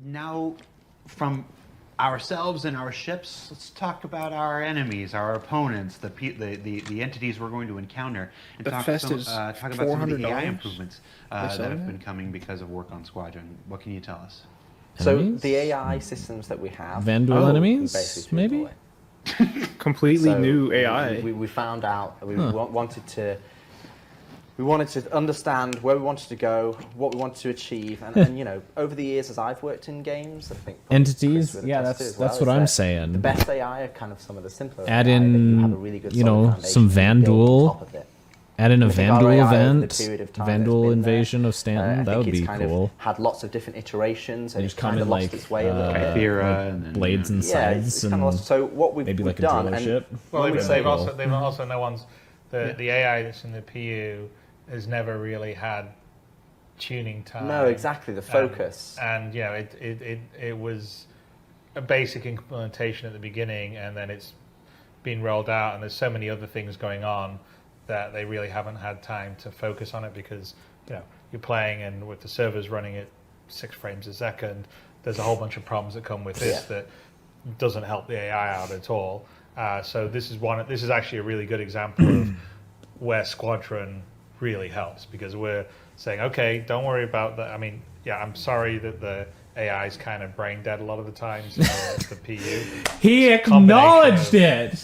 now, from ourselves and our ships, let's talk about our enemies, our opponents, the entities we're going to encounter, and talk about some of the AI improvements that have been coming because of work on Squadron. What can you tell us? So the AI systems that we have, Vandal enemies, maybe. Completely new AI. We found out we wanted to understand where we wanted to go, what we wanted to achieve, and you know, over the years as I've worked in games, I think entities. Yeah, that's what I'm saying. The best AI are kind of some of the simpler. Add AI in, you have a really good some Vandal. Add in a Vandal event, Vandal invasion of Stanton. That would be cool. Had lots of different iterations, and it's kind of lost its way a little bit. Chimera and blades and sides, and lost. So what we've maybe like done, a driller ship. Well, they've also no one's the AI that's in the PU has never really had tuning time. No, exactly, the focus. And you know, it was a basic implementation at the beginning, and then it's been rolled out, and there's so many other things going on that they really haven't had time to focus on it, because you know, you're playing and with the servers running at 6 frames a second, there's a whole bunch of problems that come with this that doesn't help the AI out at all. So this is actually a really good example of where Squadron really helps, because we're saying, okay, don't worry about that. I mean, yeah, I'm sorry that the AI is kind of brain dead a lot of the times. The PU. He acknowledged it.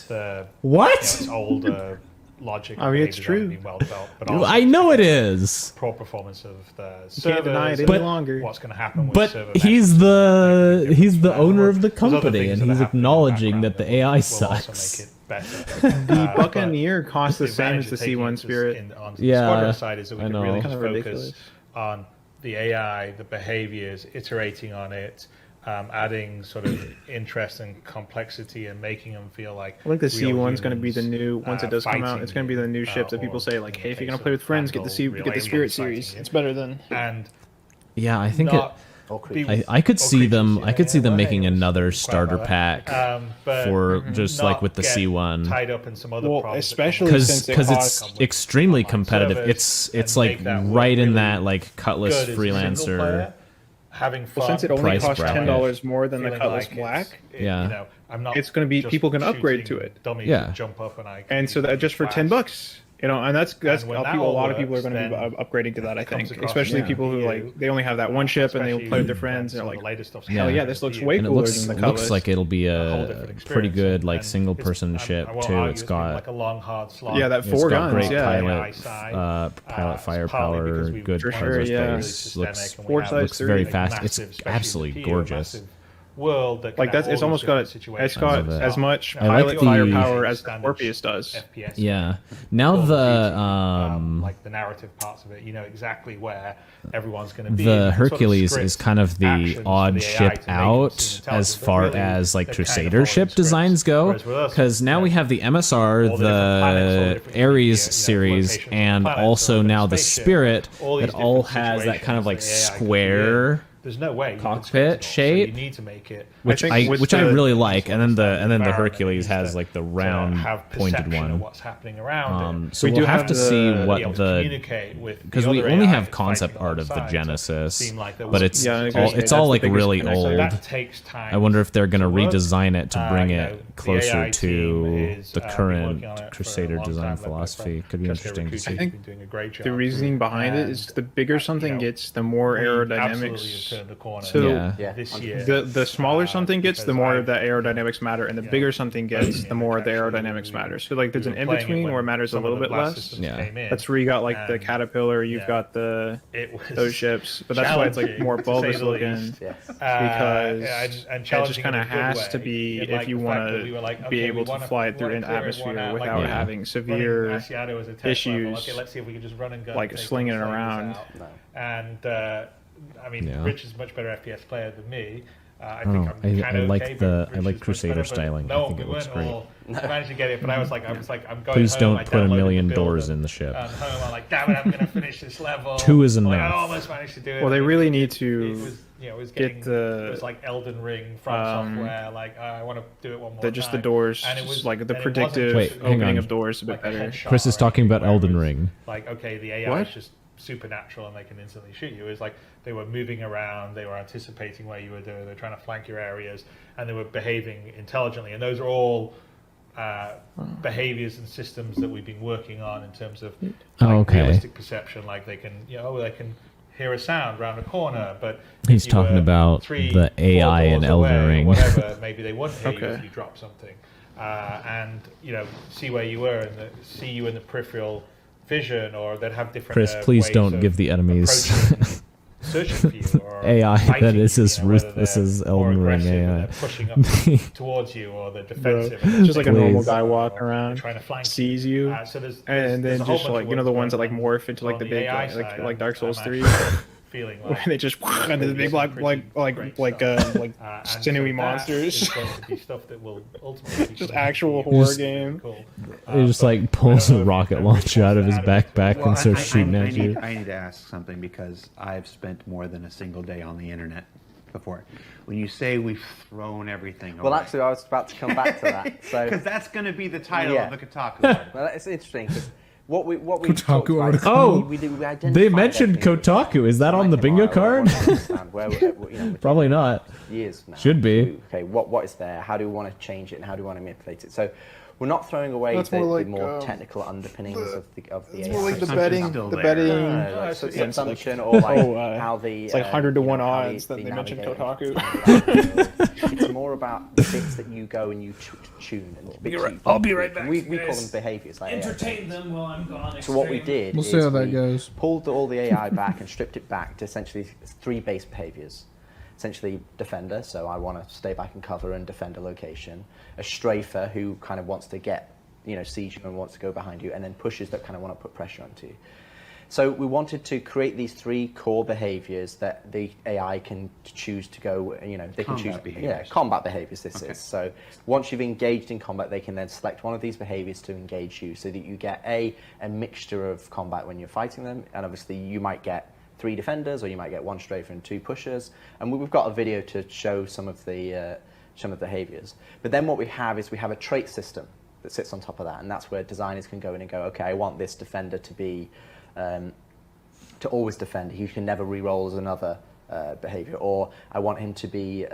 What? You know, it's old logic. I mean, it's true. Well developed, but also I know it is. Poor performance of the servers. Can't deny it any longer. What's going to happen with but server he's the owner of the company, and he's acknowledging that the AI sucks. The Buccaneer costs the same as the C1 Spirit. On the Squadron side is that we can really kind of focus ridiculous on the AI, the behaviors, iterating on it, adding sort of interest and complexity, and making them feel like. I think the C1's going to be the new, once it does come out, it's going to be the new ship that people say, like, hey, if you're going to play with friends, get the Spirit series. It's better than. And yeah, I think I could see them. I could see them making another starter pack for just like with the C1. Tied up in some other problems, especially because it's extremely competitive. It's like right in that like Cutlass Freelancer. Having fun. Well, since it only costs $10 more than the Cutlass Black, it's going to be people can upgrade to it. Jump up and so that just for $10. You know, and that's a lot of people are going to be upgrading to that. I think, especially people who like they only have that one ship and they play with their friends and they're like, hell yeah, this looks way cooler than the Cutlass. Looks like it'll be a pretty good like single person ship too. It's got like a long hard slog. Yeah, that 4 guns. Great pilot firepower, good cargo space. Looks very fast. It's absolutely gorgeous. World that like that's it's almost got as much pilot firepower as the Scorpius does. FPS yeah. Now like the narrative parts of it, you know exactly where everyone's going to be. The Hercules is kind of the odd ship out as far as like Crusader ship designs go, because now we have the MSR, the Ares series, and also now the Spirit that all has that kind of like square. There's no way cockpit shape, so you need to make it, which I really like, and then the Hercules has like the round pointed one. Of what's happening around so we'll have to see what because we only have concept art of the Genesis, but it's all like really old. I wonder if they're gonna redesign it to bring it closer to the current Crusader design philosophy. Could be interesting to see. I think the reasoning behind it is the bigger something gets, the more aerodynamics. So the smaller something gets, the more the aerodynamics matter, and the bigger something gets, the more the aerodynamics matter. So like there's an in between where it matters a little bit less. That's where you got like the Caterpillar, you've got those ships, but that's why it's like more bulbous looking, because it just kind of has to be if you want to be able to fly it through an atmosphere without having severe issues like slinging it around. And I mean, Rich is a much better FPS player than me. I think I'm kind of I like Crusader styling. I think it looks great. I managed to get it, but I was like, I'm going. Please home, don't put a million doors in the ship. Home, I'm like, damn it, I'm going to finish this level. 2 is enough. I almost managed to do it. Well, they really need to it was like Elden Ring from software. Like, I want to do it one more time. Just the doors, and it was like the predictive opening of doors a bit better. Chris is talking about Elden Ring. Like, okay, the AI is just supernatural and they can instantly shoot you. It's like they were moving around, they were anticipating where you were doing, they were trying to flank your areas, and they were behaving intelligently. And those are all behaviors and systems that we've been working on in terms of realistic perception. Like they can, they can hear a sound around a corner, but he's talking about the AI in Elden Ring. Whatever, maybe they wouldn't hear you if you drop something. And see where you were and see you in the peripheral vision, or they'd have different. Chris, please don't give the enemies searching for you, or AI that is as ruthless as Elden Ring AI. Pushing up towards you, or they're defensive. Just like a normal guy walking around, trying to flank sees you, and then just like the ones that like morph into like the big like Dark Souls 3. Feeling like they just into the big like sinewy monsters. Stuff that will ultimately just actual horror game. Cool. He just like pulls a rocket launcher out of his backpack and starts shooting at you. I need to ask something, because I've spent more than a single day on the internet before. When you say we've thrown everything away. Actually, I was about to come back to that. Because that's going to be the title of the Kotaku article. Well, it's interesting, because what we Kotaku article. They mentioned Kotaku. Is that on the bingo card? Probably not. Years now. Should be. Okay, what is there? How do we want to change it, and how do we want to manipulate it? So we're not throwing away the more technical underpinnings of the it's AI. more like the betting, assumption, or like how the it's like 100 to 1 odds that they mentioned Kotaku. It's more about the bits that you go and you tune. And I'll be right back. We call them behaviors. Like entertain them while I'm gone. So what we did, we'll see how that goes. Pulled all the AI back and stripped it back to essentially 3 base behaviors. Essentially, defender, so I want to stay back and cover and defend a location. A strafer, who kind of wants to get, siege you and wants to go behind you, and then pushers that kind of want to put pressure onto you. So we wanted to create these 3 core behaviors that the AI can choose to go, they can choose behaviors. Combat behaviors this is. So once you've engaged in combat, they can then select one of these behaviors to engage you, so that you get a mixture of combat when you're fighting them, and obviously you might get 3 defenders, or you might get 1 strafer and 2 pushers. And we've got a video to show some of the behaviors. But then what we have is we have a trait system that sits on top of that, and that's where designers can go in and go, okay, I want this defender to be to always defend. He can never re-roll as another behavior, or I want him to be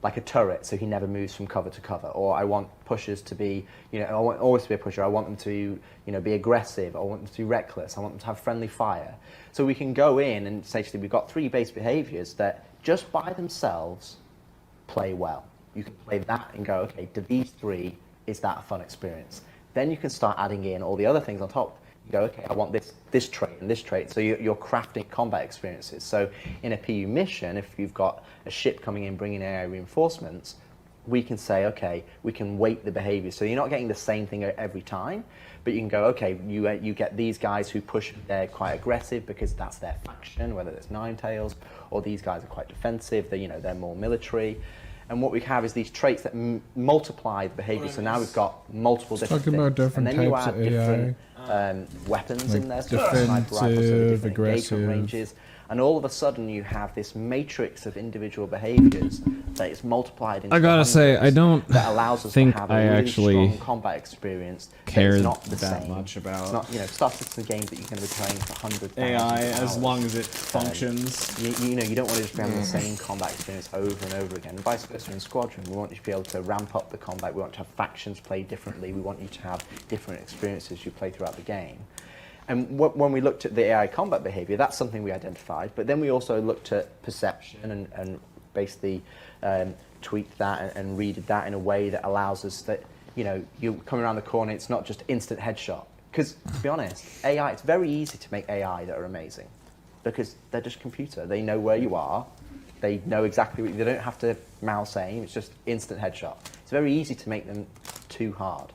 like a turret, so he never moves from cover to cover. Or I want pushers to be, I want always to be a pusher. I want them to, be aggressive. I want them to be reckless. I want them to have friendly fire. So we can go in and essentially we've got 3 base behaviors that just by themselves play well. You can play that and go, okay, do these 3, is that a fun experience? Then you can start adding in all the other things on top. You go, okay, I want this trait and this trait. So you're crafting combat experiences. So in a PU mission, if you've got a ship coming in bringing AI reinforcements, we can say, okay, we can weight the behavior. So you're not getting the same thing every time, but you can go, okay, you get these guys who push, they're quite aggressive because that's their faction, whether it's Ninetales, or these guys are quite defensive, they're more military. And what we have is these traits that multiply the behavior. So now we've got multiple different things. About different and then you types add of different AI. Weapons in there, defensive, aggressive ranges, and all of a sudden you have this matrix of individual behaviors that is multiplied into I gotta say, I don't that allows us think to have a I really actually strong combat experience. cared not the that same. much about It's not, Star Citizen games that you're going to be playing for hundreds. AI as long as it functions. You don't want to just be having the same combat experience over and over again. And vice versa in Squadron, we want you to be able to ramp up the combat. We want to have factions play differently. We want you to have different experiences you play throughout the game. And when we looked at the AI combat behavior, that's something we identified. But then we also looked at perception and basically tweaked that and readed that in a way that allows us that, you come around the corner, it's not just instant headshot. Because, to be honest, AI, it's very easy to make AI that are amazing. Because they're just computer. They know where you are. They know exactly they don't have to mouse aim. It's just instant headshot. It's very easy to make them too hard.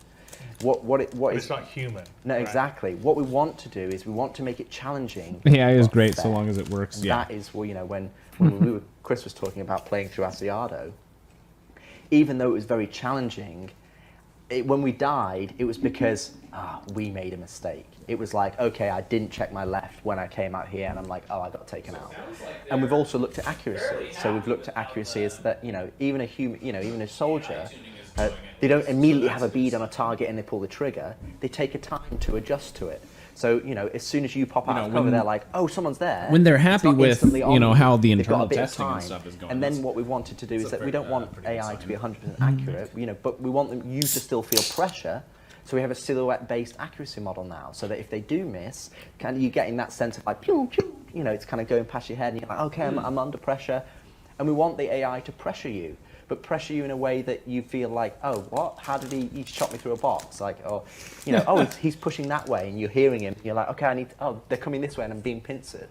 It's not human. No, right? Exactly. What we want to do is we want to make it challenging. AI is great so long as it works. That is, when Chris was talking about playing through Asiado, even though it was very challenging, when we died, it was because we made a mistake. It was like, okay, I didn't check my left when I came out here, and I'm like, oh, I got taken out. And we've also looked at accuracy. So we've looked at accuracy as that, even a human, even a soldier. They don't immediately have a bead on a target and they pull the trigger. They take a time to adjust to it. So, as soon as you pop out of cover, they're like, oh, someone's there. When they're happy with, how the internal testing and stuff is going. And then what we wanted to do is that we don't want AI to be 100% accurate, but we want you to still feel pressure. So we have a silhouette-based accuracy model now, so that if they do miss, kind of you getting that sense of like, pew, pew, it's kind of going past your head, and you're like, okay, I'm under pressure. And we want the AI to pressure you, but pressure you in a way that you feel like, oh, what? How did he shot me through a box? Like, oh, he's pushing that way, and you're hearing him. You're like, okay, they're coming this way, and I'm being pincered.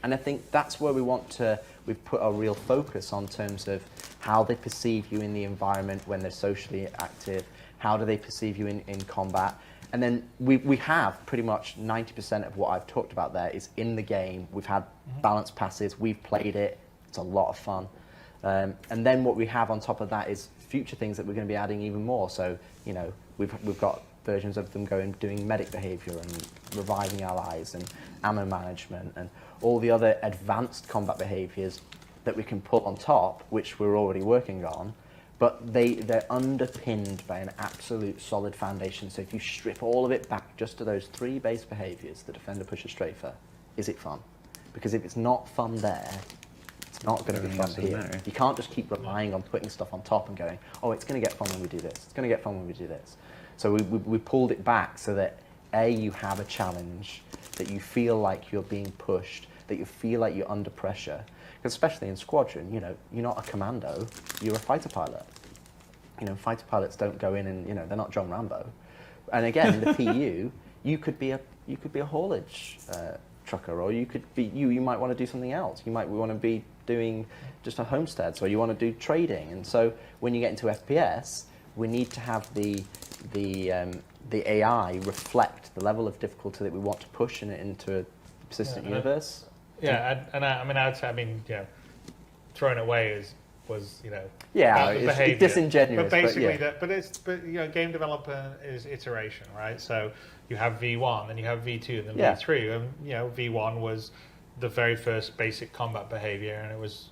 And I think that's where we've put our real focus on terms of how they perceive you in the environment when they're socially active, how do they perceive you in combat. And then we have pretty much 90% of what I've talked about there is in the game. We've had balanced passes, we've played it, it's a lot of fun. And then what we have on top of that is future things that we're going to be adding even more. So, we've got versions of them doing medic behavior and reviving allies and ammo management and all the other advanced combat behaviors that we can put on top, which we're already working on. But they're underpinned by an absolute solid foundation. So if you strip all of it back just to those 3 base behaviors, the defender, pusher, strafer, is it fun? Because if it's not fun there, it's not going to be fun here. You can't just keep relying on putting stuff on top and going, oh, it's going to get fun when we do this. It's going to get fun when we do this. So we pulled it back so that, A, you have a challenge, that you feel like you're being pushed, that you feel like you're under pressure. Because especially in Squadron, you're not a commando, you're a fighter pilot. Fighter pilots don't go in and, they're not John Rambo. And again, in the PU, you could be a haulage trucker, or you might want to do something else. You might want to be doing just a homestead, so you want to do trading. And so when you get into FPS, we need to have the AI reflect the level of difficulty that we want to push into a persistent universe. I'd say, throwing it away was it's disingenuous. But basically, game development is iteration, right? So you have V1, then you have V2, and then V3. And V1 was the very first basic combat behavior, and it was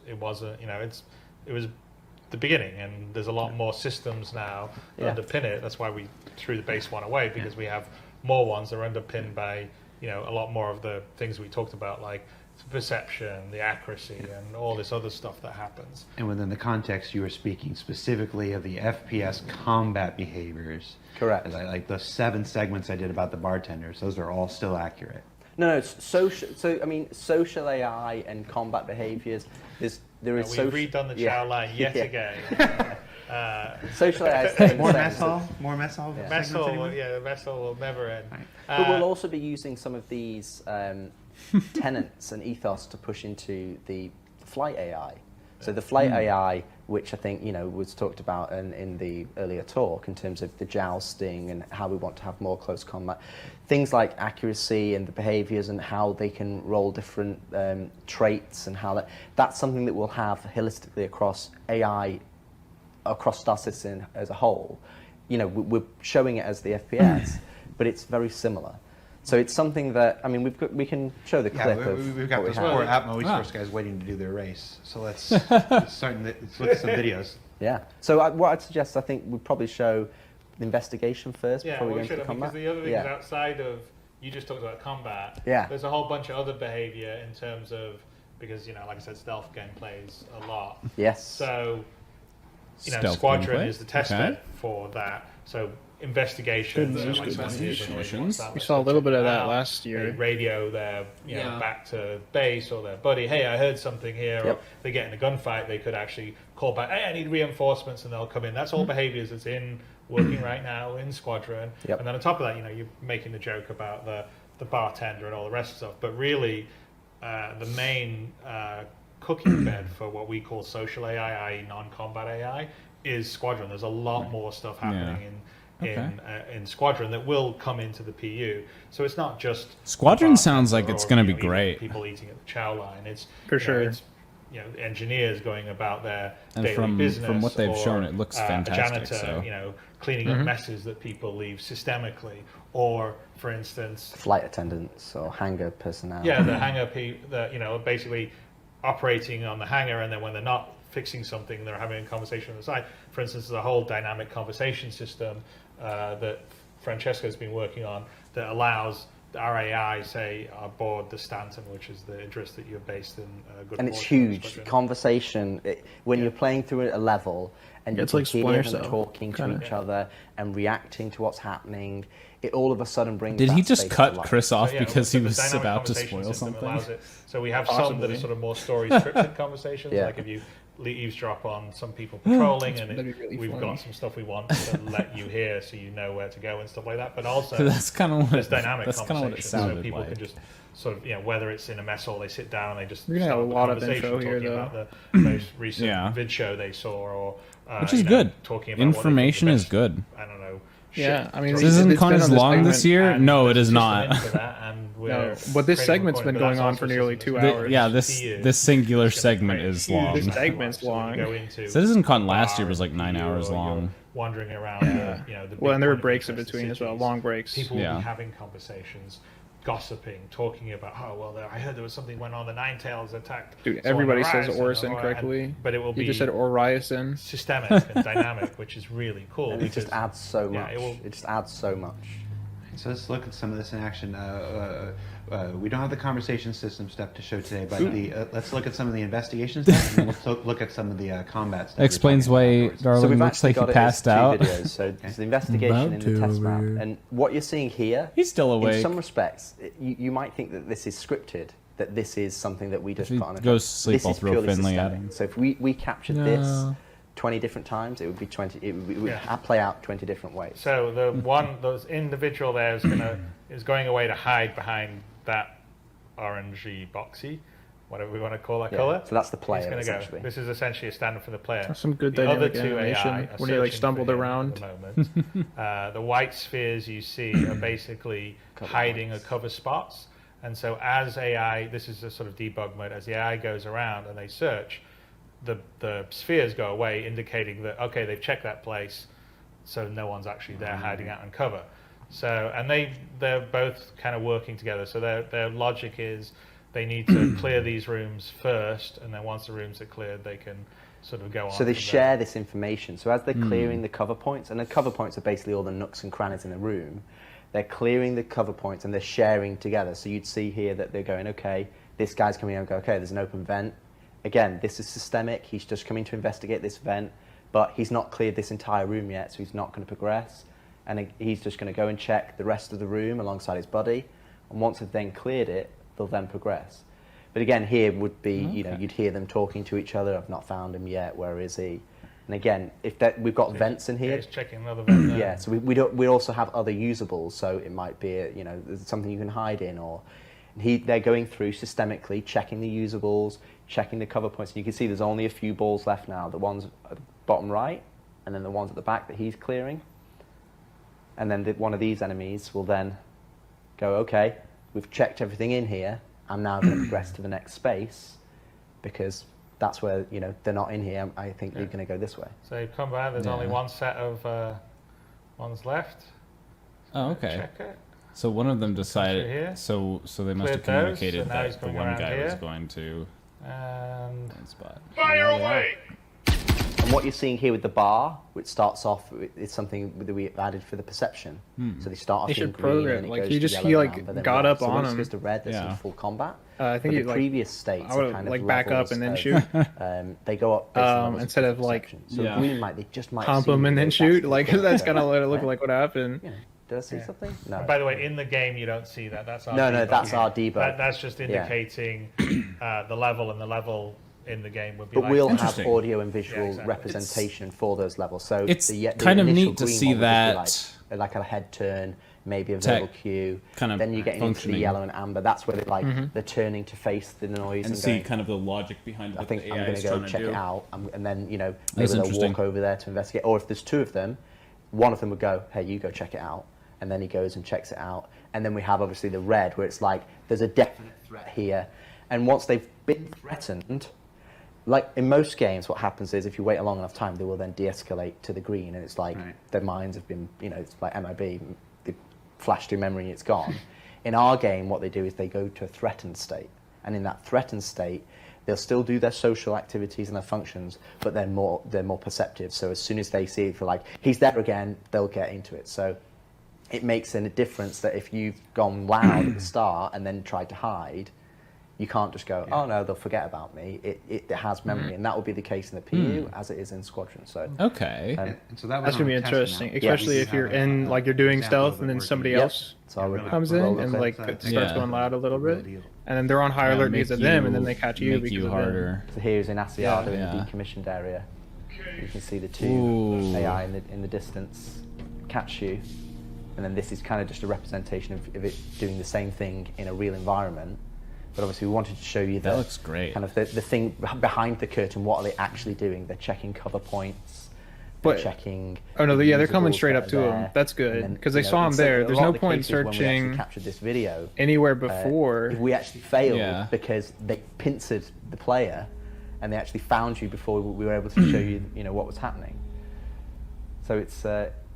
the beginning. And there's a lot more systems now that underpin it. That's why we threw the base one away, because we have more ones that are underpinned by a lot more of the things we talked about, like perception, the accuracy, and all this other stuff that happens. And within the context, you were speaking specifically of the FPS combat behaviors. Correct. Like the 7 segments I did about the bartenders, those are all still accurate. No, social AI and combat behaviors. We've redone the chow line yet again. Social AI. More mess hall. The mess hall will never end. Right. But we'll also be using some of these tenets and ethos to push into the flight AI. So the flight AI, which I think was talked about in the earlier talk in terms of the jousting and how we want to have more close combat, things like accuracy and the behaviors and how they can roll different traits, and how that's something that we'll have holistically across AI, across Star Citizen as a whole. We're showing it as the FPS, but it's very similar. So it's something that, we can show the clip of we've got what those we have. poor Atmo East Coast guys waiting to do their race. So let's look at some videos. Yeah. So what I'd suggest, I think we'd probably show the investigation first before we go into combat. Because the other things outside of, you just talked about combat, there's a whole bunch of other behavior in terms of, because, like I said, stealth game plays a lot. Yes. So, Squadron is the testbed for that. So investigation. Missions. We saw a little bit of that last year. They radio their back to base, or their buddy, hey, I heard something here. Or they get in a gunfight, they could actually call back, hey, I need reinforcements, and they'll come in. That's all behaviors that's working right now in Squadron. And then on top of that, you're making the joke about the bartender and all the rest of stuff. But really, the main cooking bed for what we call social AI, i.e. non-combat AI, is Squadron. There's a lot more stuff happening in Squadron that will come into the PU. So it's not just Squadron sounds like it's going to be great. People eating at the chow line. It's for sure. It's engineers going about their and daily business. From what they've shown, it looks fantastic. A janitor, cleaning up messes that people leave systemically, or for instance, flight attendants or hangar personnel. Yeah, the hangar basically operating on the hangar, and then when they're not fixing something, they're having a conversation on the side. For instance, there's a whole dynamic conversation system that Francesco's been working on that allows our AI say aboard the Stanton, which is the Idris that you're based in. And it's huge conversation when you're playing through a level and you can hear them talking to each other and reacting to what's happening. It all of a sudden brings. Did he just cut Chris off because he was about to spoil something? So we have some that are sort of more story scripted conversations, like if you eavesdrop on some people patrolling, and we've got some stuff we want to let you hear, so you know where to go and stuff like that. But also, that's kind of there's dynamic conversation, so people can just sort of, whether it's in a mess hall, they sit down and they just start a lot of info here, though. About the most recent vid show they saw, or which is good. Talking about information is good. I don't know. Yeah, I mean, CitizenCon is long this year. No, it is not. No, but this segment's been going on for nearly 2 hours. This singular segment is long. This segment's long. CitizenCon last year was like 9 hours long. Wandering around, well, and there were breaks in between as well, long breaks. People will be having conversations, gossiping, talking about, I heard there was something went on. The Ninetales attacked. Dude, everybody says Orison correctly, but it will be. You just said Orison. Systemic and dynamic, which is really cool. And it just adds so much. It just adds so much. So let's look at some of this in action. We don't have the conversation system stuff to show today, but let's look at some of the investigation stuff, and let's look at some of the combat stuff. Explains why Darwin looks like he passed out. Videos. So there's the investigation in the test map, and what you're seeing here, he's still awake. In some respects, you might think that this is scripted, that this is something that we just put on a goes to sleep, I'll throw Finley at him. So if we captured this 20 different times, it would be 20. It would play out 20 different ways. So those individual there is going away to hide behind that orangey boxy, whatever we want to call that color. So that's the player. Essentially. This is essentially a standard for the player. That's some good dynamic animation when he stumbled around. The white spheres you see are basically hiding or cover spots, and so as AI, this is a sort of debug mode. As the AI goes around and they search, the spheres go away, indicating that they've checked that place, so no one's actually there hiding out in cover. So, and they're both kind of working together. So their logic is they need to clear these rooms first, and then once the rooms are cleared, they can sort of go on. So they share this information. So as they're clearing the cover points, and the cover points are basically all the nooks and crannies in the room, they're clearing the cover points and they're sharing together. So you'd see here that they're going, this guy's coming in and go, there's an open vent. Again, this is systemic. He's just coming to investigate this vent, but he's not cleared this entire room yet, so he's not going to progress. And he's just going to go and check the rest of the room alongside his buddy. And once they've then cleared it, they'll then progress. But again, here would be, you'd hear them talking to each other. I've not found him yet. Where is he? And again, we've got vents in here. He's checking another vent. Yeah. So we also have other usables. So it might be there's something you can hide in, or they're going through systemically, checking the usables, checking the cover points. And you can see there's only a few balls left now. The ones at the bottom right, and then the ones at the back that he's clearing. And then one of these enemies will then go, we've checked everything in here. I'm now going to progress to the next space because that's where, they're not in here. I think they're going to go this way. So you come back, there's only one set of ones left. Oh, okay. Check it. So one of them decided, so they must have communicated that the one guy was going to and one spot. Fire away! And what you're seeing here with the bar, which starts off, it's something that we added for the perception. So they start off in green, and it goes to yellow, amber, got up on him. So once it goes to red, there's in full combat. I think the previous states are kind of back up and then shoot. They go up instead of so green they might pump them and then shoot. That's kind of what it looked like. What happened? Did I see something? No. By the way, in the game you don't see that. That's our debug. That's our debug. That's just indicating the level, and the level in the game would be. But we'll have audio and visual representation for those levels. So it's kind of neat to see that, like a head turn, maybe a verbal cue. Then you get into the yellow and amber. That's where they're turning to face the noise and see kind of the logic behind what the AI I'm going to go check it out, and then maybe they'll walk over there to investigate. Or if there's two of them, one of them would go, "Hey, you go check it out." And then he goes and checks it out. And then we have obviously the red, where it's like there's a definite threat here. And once they've been threatened, like in most games, what happens is if you wait a long enough time, they will then de-escalate to the green. And it's like their minds have been, it's like MIB, they flash through memory, it's gone. In our game, what they do is they go to a threatened state. And in that threatened state, they'll still do their social activities and their functions, but they're more perceptive. So as soon as they see it, feel like he's there again, they'll get into it. So it makes a difference that if you've gone loud at the start and then tried to hide, you can't just go, oh no, they'll forget about me. It has memory, and that will be the case in the PU as it is in Squadron. So okay, and so that that's gonna be interesting, especially if you're in like you're doing stealth and then somebody else comes in and like starts going loud a little bit, and then they're on high alert because of them, and then they catch you because of harder. So here's in Asiata in the decommissioned area. You can see the two AI in the distance catch you, and then this is kind of just a representation of it doing the same thing in a real environment. But obviously we wanted to show you that looks great. Kind of the thing behind the curtain. What are they actually doing? They're checking cover points. They're checking. Oh no, they're coming straight up to them. That's good because they saw him there. There's no point searching. When we captured this video anywhere before. If we actually failed because they pincered the player, and they actually found you before we were able to show you, what was happening. So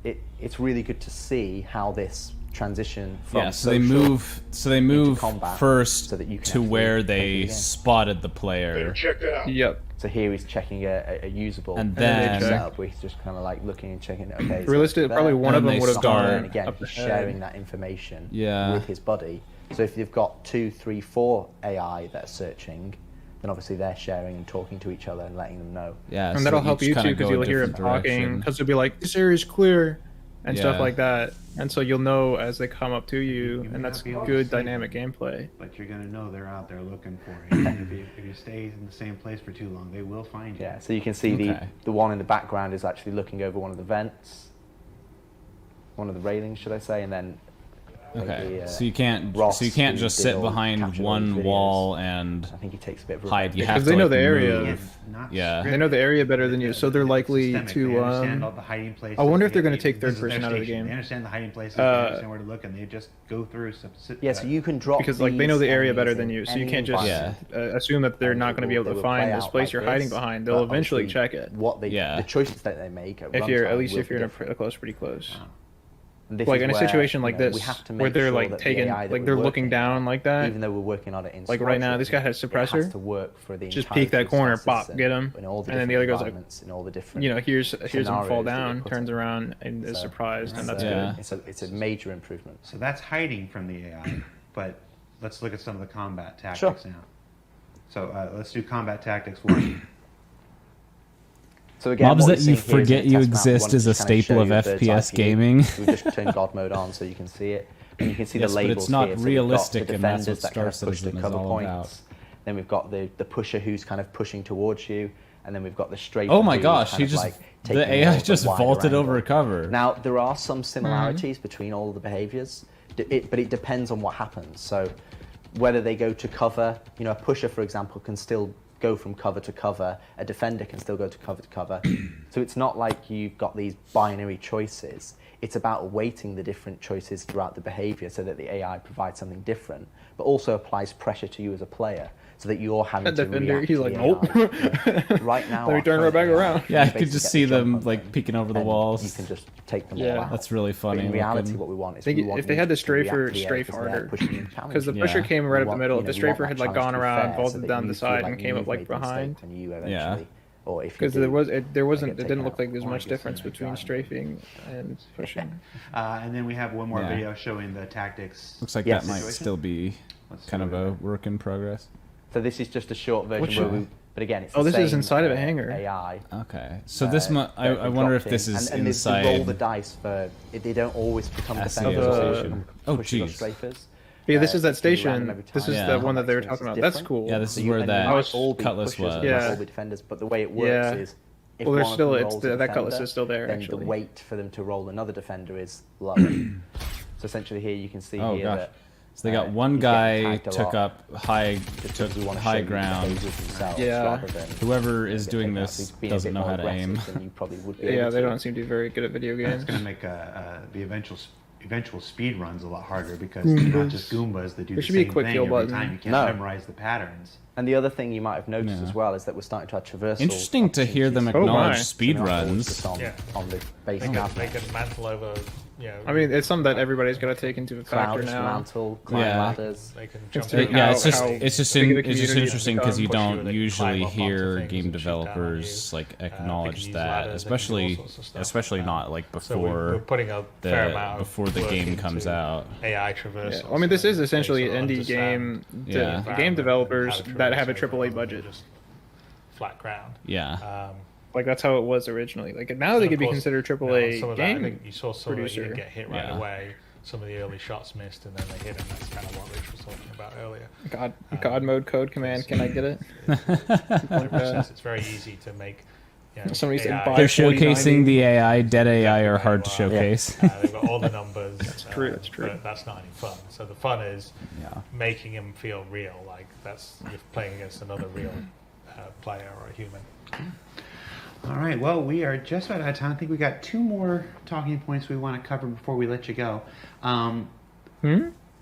it's really good to see how this transition from so they move first so that you can to where they spotted the player. Check that out. Yep. So here he's checking a usable and then setup where he's just kind of like looking and checking. Okay, realistically, probably one of them would have gone. And again, he's sharing that information with his buddy. So if you've got 2, 3, 4 AI that are searching, then obviously they're sharing and talking to each other and letting them know. Yeah, and that'll help you too because you'll hear him talking. Because they'll be like, "This area's clear," and stuff like that. And so you'll know as they come up to you, and that's good dynamic gameplay. But you're gonna know they're out there looking for you. if you stay in the same place for too long, they will find you. Yeah. So you can see the one in the background is actually looking over one of the vents, one of the railings, should I say, and then. Okay, so you can't just sit behind one wall and I think he takes a bit of hide. You have because to they know like the area. They know the area better than you, so they're likely to. They understand all the hiding places. I wonder if they're going to take third person out of the game. They understand the hiding places. They understand where to look, and they just go through. So you can drop because like they know the area better than you, so you can't just assume that they're not going to be able to find this place you're hiding behind. They'll eventually check it. The choices that they make. If you're in a pretty close. Like in a situation like this, where they're like taking, like they're looking down like that. Even though we're working on it in like right now, this guy has suppressor. To work for the just peek that corner, pop, get him, and then the other goes like, in all the different, here's him fall down, turns around and is surprised, and that's good. It's a major improvement. So that's hiding from the AI, but let's look at some of the combat tactics now. So let's do combat tactics 1. So again, mobs that you forget you exist is a staple of FPS gaming. We've just turned God mode on so you can see it. And you can see the labels but it's not here. realistic, so and that's what Star Star Citizen is all about. Then we've got the pusher who's kind of pushing towards you, and then we've got the strafer. Oh my gosh, the AI just vaulted over cover. Now, there are some similarities between all the behaviors, but it depends on what happens. So whether they go to cover, a pusher, for example, can still go from cover to cover. A defender can still go to cover. So it's not like you've got these binary choices. It's about weighting the different choices throughout the behavior so that the AI provides something different, but also applies pressure to you as a player so that you're having to react. He's like, nope. Right now, let me turn right back around. Yeah, I could just see them like peeking over the walls. You can just take them all out. That's really funny. But in reality, what we want is if they had the strafe harder, because the pusher came right up the middle. If the strafer had like gone around, vaulted down the side, and came up like behind. Because it didn't look like there's much difference between strafing and pushing. And then we have one more video showing the tactics. Looks like that might still be kind of a work in progress. So this is just a short version but again, it's this is inside of a hangar. AI. Okay, so this I wonder if this is and inside. And they roll the dice for they don't always become defenders. Oh jeez. Yeah, this is that station. This is the one that they were talking about. That's cool. Yeah, this is where that cutlass was. Yeah, all the defenders. But the way it works is, if there's still that cutlass is still there. Then actually, the weight for them to roll another defender is lower. So essentially, here you can see that. So they got one guy took high ground. Yeah. Whoever is doing this doesn't know how to aim. Yeah, they don't seem to be very good at video games. It's going to make the eventual speed runs a lot harder because they're not just Goombas that do the same thing every time. You can't memorize the patterns. And the other thing you might have noticed as well is that we're starting to have traversal. Interesting to hear them acknowledge speed runs. On the base they can mantle over. I mean, it's something that everybody's got to take into factor now. Mantle, climb ladders. They can jump it's just interesting because you don't usually hear game developers like acknowledge that, especially not like before the game comes out. AI traversal. Yeah. I mean, this is essentially an indie game. Game developers that have a AAA budget. Flat ground. Yeah. Like that's how it was originally. Like now they could be considered AAA game you saw some producer. Of that get hit right away. Some of the early shots missed, and then they hit, and that's kind of what Rich was talking about earlier. God mode code command. Can I get it? It's very easy to make. Somebody said they're showcasing the AI. Dead AI are hard to showcase. They've got all the numbers. That's true. That's true. But that's not any fun. So the fun is making him feel real. Like you're playing against another real player or a human. All right, well, we are just about out of time. I think we got 2 more talking points we want to cover before we let you go.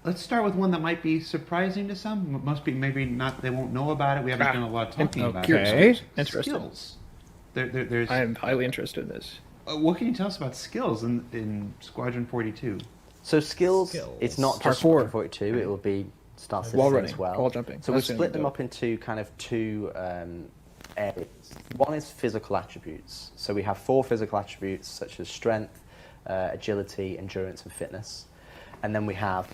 Let's start with one that might be surprising to some. Most people, maybe not, they won't know about it. We haven't done a lot of talking about it. Okay, interesting. Skills. There's, I am highly interested in this. What can you tell us about skills in Squadron 42? So skills, it's not just Squadron 42, it will be Star Citizen as well. Wall jumping. So we split them up into kind of 2 areas. One is physical attributes. So we have 4 physical attributes such as strength, agility, endurance, and fitness. And then we have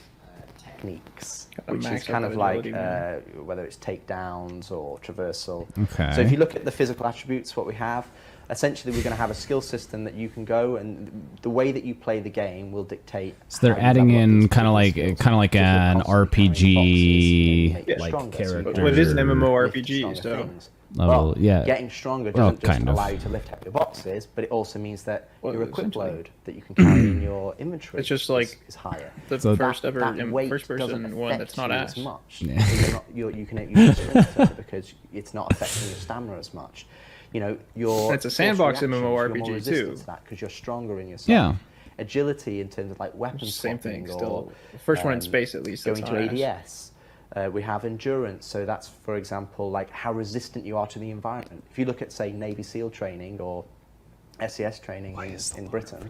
techniques, which is kind of like whether it's takedowns or traversal. Okay. So if you look at the physical attributes, what we have, essentially we're going to have a skill system that you can go, and the way that you play the game will dictate. So they're adding in kind of like an RPG like character. But it is an MMORPG, so. Well, getting stronger doesn't just allow you to lift up your boxes, but it also means that your equip load that you can carry in your inventory it's just like is higher. The first ever first-person one that's not as much. You can use it because it's not affecting your stamina as much. It's a sandbox MMORPG too, because you're stronger in yourself. Yeah. Agility in terms of like weapons. Same thing. Still, first one in space at least. Going to ADS. We have endurance, so that's, for example, like how resistant you are to the environment. If you look at, say, Navy SEAL training or SES training in Britain,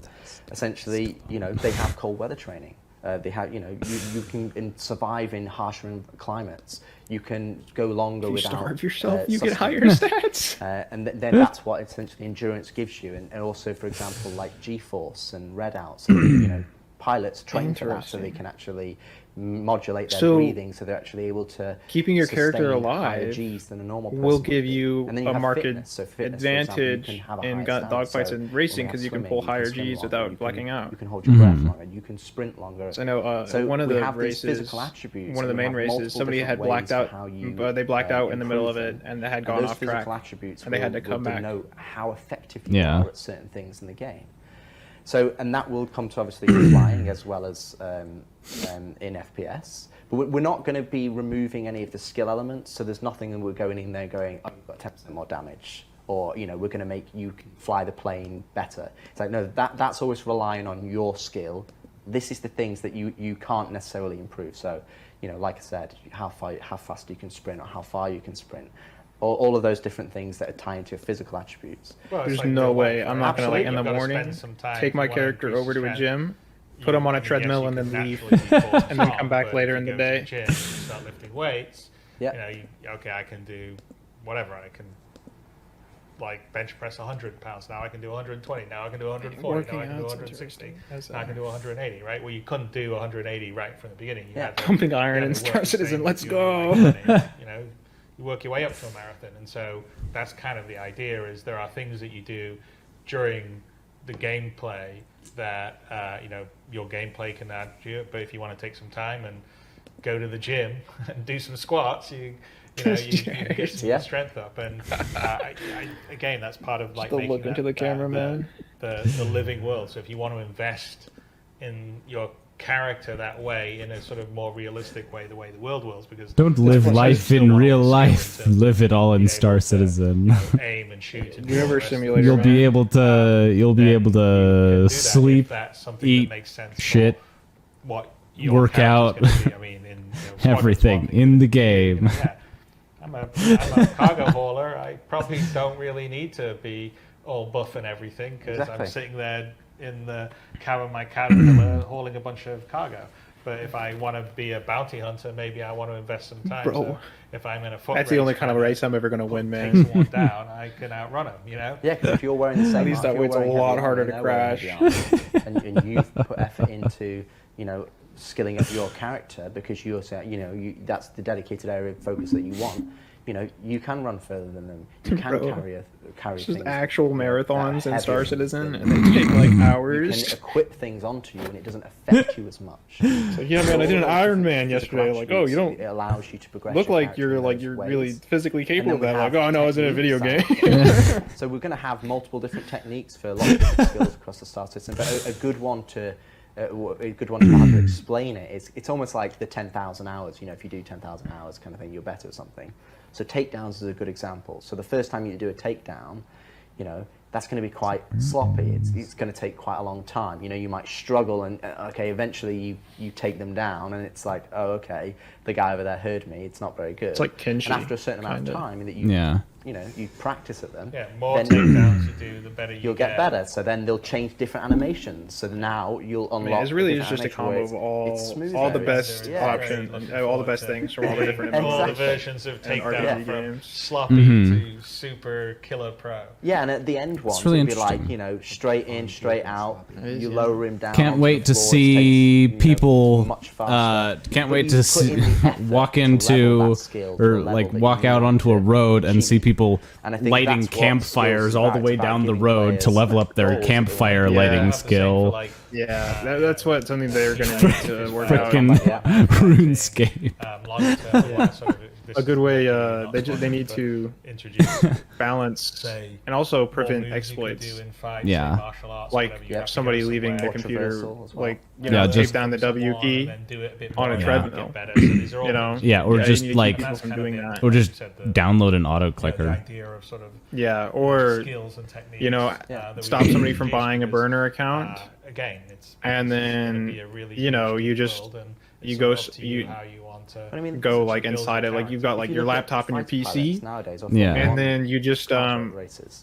essentially, they have cold weather training. They have, you can survive in harsher climates. You can go longer without. Starve yourself. You get higher stats. And then that's what essentially endurance gives you, and also, for example, like G-force and redouts. Pilots train for that, so they can actually modulate their breathing, so they're actually able to keeping your character alive Gs than a normal person will give you a marked advantage in dogfights and racing because you can pull higher Gs without blacking out. You can hold your breath longer. You can sprint longer. So I know one of the races, one of the main races, somebody had blacked out, but they blacked out in the middle of it and they had gone off track, and they had to come back. Know how effective you are at certain things in the game. So, and that will come to obviously flying as well as in FPS. But we're not going to be removing any of the skill elements. So there's nothing that we're going in there going, oh, you've got 10% more damage. Or, we're going to make you fly the plane better. It's like, no, that's always relying on your skill. This is the things that you can't necessarily improve. So, like I said, how fast you can sprint or how far you can sprint. All of those different things that are tied to your physical attributes. Well, there's no way I'm not going to, in the morning, take my character over to a gym, put him on a treadmill, and then leave, and then come back later in the day. Gym, start lifting weights. I can do whatever. I can bench press 100 pounds. Now I can do 120. Now I can do 140. Now I can do 160. Now I can do 180. Right? Well, you couldn't do 180 right from the beginning. You had pumping iron and Star Citizen. Let's go. You work your way up to a marathon, and so that's kind of the idea. Is there are things that you do during the gameplay that your gameplay can add to it. But if you want to take some time and go to the gym and do some squats, you get some strength up. And again, that's part of still look into the camera, man. The living world. So if you want to invest in your character that way, in a sort of more realistic way, the way the world was, because don't live life in real life, live it all in Star Citizen. Aim and shoot and universe simulator. You'll be able to sleep, eat shit, what work out, I mean, everything in the game. I'm a cargo hauler. I probably don't really need to be all buff and everything because I'm sitting there in the cab of my Caterpillar hauling a bunch of cargo. But if I want to be a bounty hunter, maybe I want to invest some time. Bro, so if I'm in a foot that's race, the only kind of race I'm ever going to win, man. Take someone down, I can outrun them, you know? Yeah, because if you're wearing the same... At least that way it's a lot harder to crash. And you've put effort into, skilling up your character because you're saying, that's the dedicated area of focus that you want. You can run further than them. You can carry this things. is actual marathons in Star Citizen, and they take like hours. You can equip things onto you, and it doesn't affect you as much. So yeah, man, I did an Iron Man yesterday. Like, oh, you don't. It allows you to progress. Look like you're really physically capable of that. Like, oh no, I was in a video game. So we're going to have multiple different techniques for a lot of different skills across the Star Citizen, but a good one to. A good one to how to explain it is it's almost like the 10,000 hours. If you do 10,000 hours kind of thing, you're better at something. So takedowns is a good example. So the first time you do a takedown, that's going to be quite sloppy. It's going to take quite a long time. You might struggle and, eventually you take them down and it's like, oh, okay, the guy over there heard me. It's not very good. It's like Kenshi. And after a certain amount of time that you practice at them. Yeah, more takedowns you do, the better you'll get better. So then they'll change different animations. So now you'll unlock. It really is just a combo of all the best options, all the best things from all the different all the versions of takedown from sloppy to super killer pro. Yeah, and at the end one, really it'd be like straight in, straight out. You lower him down. Can't wait to see people. Can't wait to see walk into or like walk out onto a road and see people lighting campfires all the way down the road to level up their campfire lighting skill. Yeah, that's something they're going to need to work out. Frickin' RuneScape. A good way they need to balance and also prevent exploits. Yeah, like somebody leaving the computer, like tape down the W key on a treadmill. Yeah, or just like doing that, or just download an auto clicker. Yeah, or stop somebody from buying a burner account. Again, it's and then you just go like inside it, like you've got like your laptop and your PC, and then you just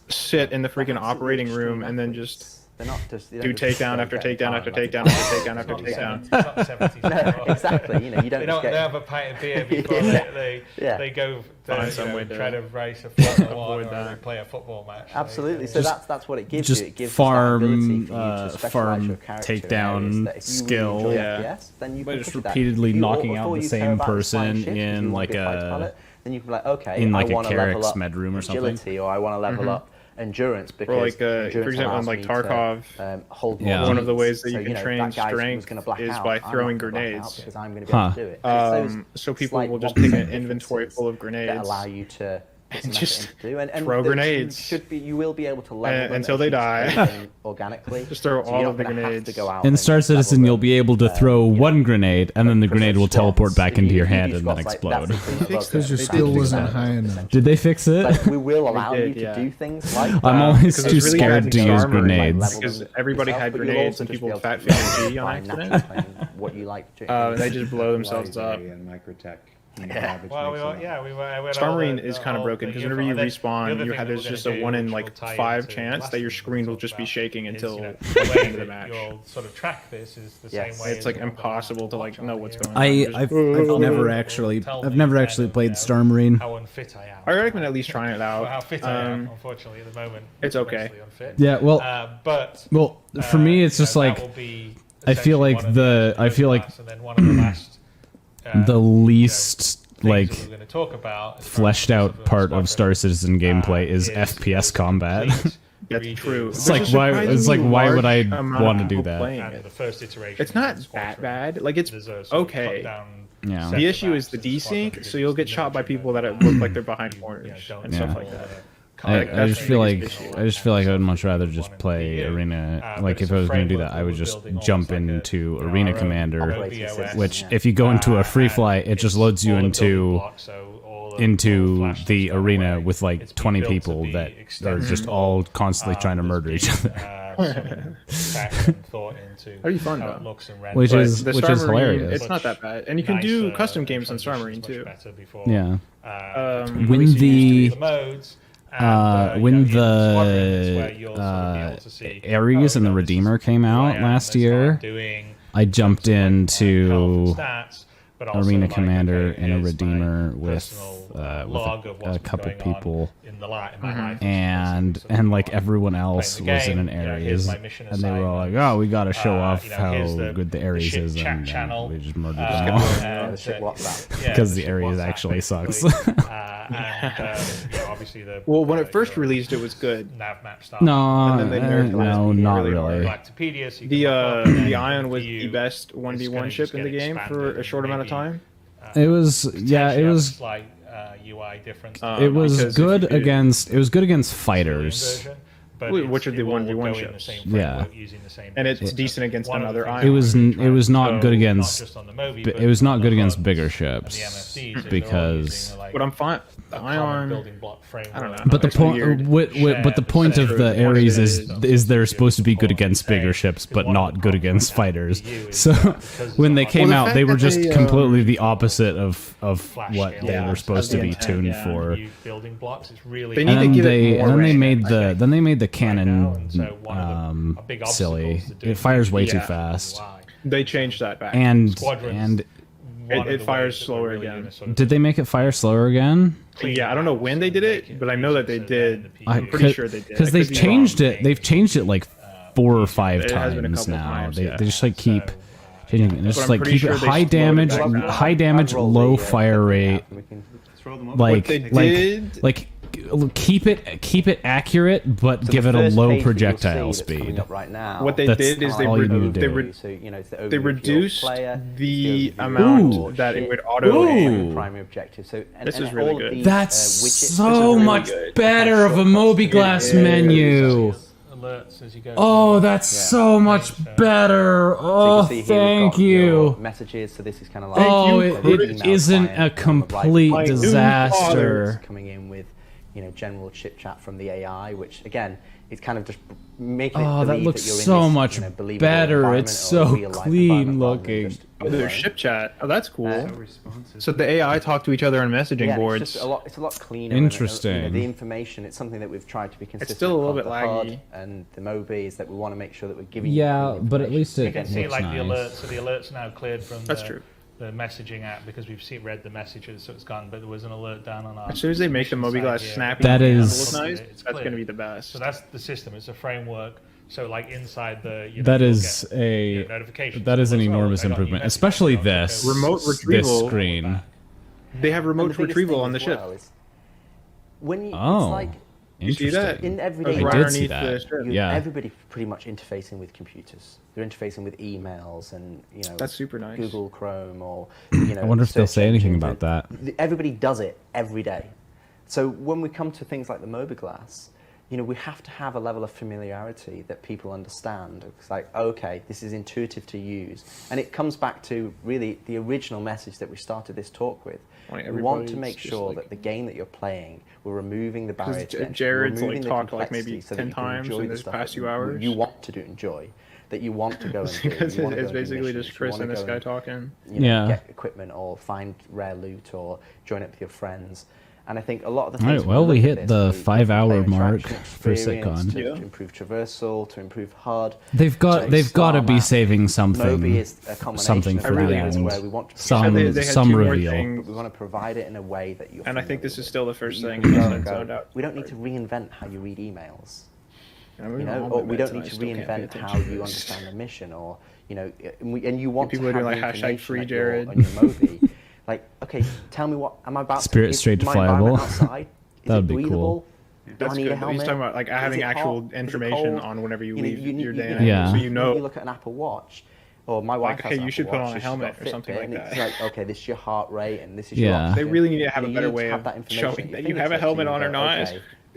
sit in the freaking operating room and then just do takedown after takedown after takedown after takedown after takedown. Exactly, you don't they have a pint of beer before they go try to race a Formula 1 or play a football match. Absolutely, so that's what it gives you. It gives farm takedown skill. Then you by just repeatedly knocking out the same person in like a then you can be like, okay, in like I want a to level up med room or something, agility, or I want to level up endurance, because for example, like Tarkov, one of the ways that you can train strength is by throwing grenades. Because I'm going to be able to do it. So people will just take an inventory full of grenades that allow you to and just throw grenades. You will be able to level them until they die organically. Just throw all of the grenades. In Star Citizen, you'll be able to throw one grenade, and then the grenade will teleport back into your hand and then explode. Because your skill wasn't high enough. Did they fix it? We will allow you to do things like that. I'm always too scared to use grenades. Because everybody had grenades and people fat G on accident. What you like to they just blow themselves up. Star Marine is kind of broken because whenever you respawn, there's just a 1 in like 5 chance that your screen will just be shaking until the end of the match. You'll sort of track this is the same way. It's like impossible to like know what's going on. I've never actually played Star Marine. How unfit I am. I recommend at least trying it out. How fit I am, unfortunately, at the moment. It's okay. Yeah, well, for me, it's just like I feel like the least like fleshed out part of Star Citizen gameplay is FPS combat. That's true. It's like why would I want to do that? It's not that bad. Like it's okay. Yeah. The issue is the desync, so you'll get shot by people that look like they're behind corners and stuff like that. I just feel like I would much rather just play Arena. Like if I was going to do that, I would just jump into Arena Commander, which if you go into a free flight, it just loads you into the arena with like 20 people that are just all constantly trying to murder each other. had some tech and thought into Pretty fun, how though. it looks and renders. Which is Hilarious. It's it's not that bad, and you can do custom games on Star Marine too. Yeah. When the modes. When the Ares and the Redeemer came out last year, I jumped into Arena Commander and a Redeemer with a couple people, and like everyone else was in an Ares, and they were all like, "Oh, we got to show off how good the Ares is," and we just murdered them all because the Ares actually sucks. Obviously well, when it first released, it was good. No, not really. The Ion was the best 1v1 ship in the game for a short amount of time. It was slight UI difference. It was good against fighters. Which are the 1v1 ships? Yeah, and it's decent against another Ion. It was not good against. It was not good against bigger ships because. But I'm fine. The Ion. I don't know. But the point. But the point of the Ares is they're supposed to be good against bigger ships, but not good against fighters. So when they came out, they were just completely the opposite of what they were supposed to be tuned for. And then they made the cannon silly. It fires way too fast. They changed that back. And it fires slower again. Did they make it fire slower again? Yeah, I don't know when they did it, but I know that they did. I'm pretty sure they did. Because they've changed it. They've changed it like 4 or 5 times now. They just like keep changing it. Just like keep it high damage, low fire rate. Like keep it accurate, but So give it a low projectile speed. speed. Right now, what they did is they reduced the amount that it would auto aim. Primary objective. So this is really good. That's so much better of a Moby-Glass menu. Alerts as you go. Oh, that's so much better. Oh, thank you. Messages. So this is kind of like it isn't a complete disaster. Coming in with general chit chat from the AI, which again is kind of just making it that looks so much better. It's so clean looking. There's ship chat. Oh, that's cool. So the AI talk to each other on messaging boards. It's a lot cleaner. Interesting. And, the information. It's something that we've tried to be consistent. It's still a little bit laggy. And the Moby is that we want to make sure that we're giving. Yeah, but at least it looks see like nice. The alerts. So the alerts now cleared from. That's true. The messaging app because we've read the messages, so it's gone. But there was an alert down on our. As soon as they make the Moby-Glass snappy, nice. That's going to be the best. So that's the system. It's a framework. So like inside the. That is an enormous improvement, especially this remote retrieval. This screen. They have remote retrieval on the ship. When you, oh. It's like, you see that? In everyday I did see that. Yeah. Everybody pretty much interfacing with computers. They're interfacing with emails and that's super nice. Google Chrome or I wonder if they'll say anything about that. Everybody does it every day. So when we come to things like the Moby-Glass, we have to have a level of familiarity that people understand. It's like, okay, this is intuitive to use, and it comes back to really the original message that we started this talk with. We want to make sure that the game that you're playing, we're removing the barrier to entry. Jared's talked like maybe 10 times in this past few hours. You want to enjoy, that you want to go and do. Because it's basically just Chris and this guy talking. Get equipment or find rare loot or join up with your friends. And I think a lot of the things. All right, well, we hit the 5-hour mark for CitizenCon. To improve traversal, to improve HUD. They've got to be saving something for the end. Where we want to some reveal. But we want to provide it in a way that you. And I think this is still the first thing. We don't need to reinvent how you read emails. Or we don't need to reinvent how you understand the mission, or and you want people to are have doing like hashtag free Jared on your Moby. Like, okay, tell me what am I about? Spirit straight to flyable. That would be cool. That's good. He's talking about like having actual information on whenever you leave your day. Yeah. So when you look at an Apple Watch, or my wife has hey, an you should Apple put Watch, on a helmet or something like that. It's like, okay, this is your heart rate, and this is your oxygen. They really need to have a better way of showing that you have a helmet on or not.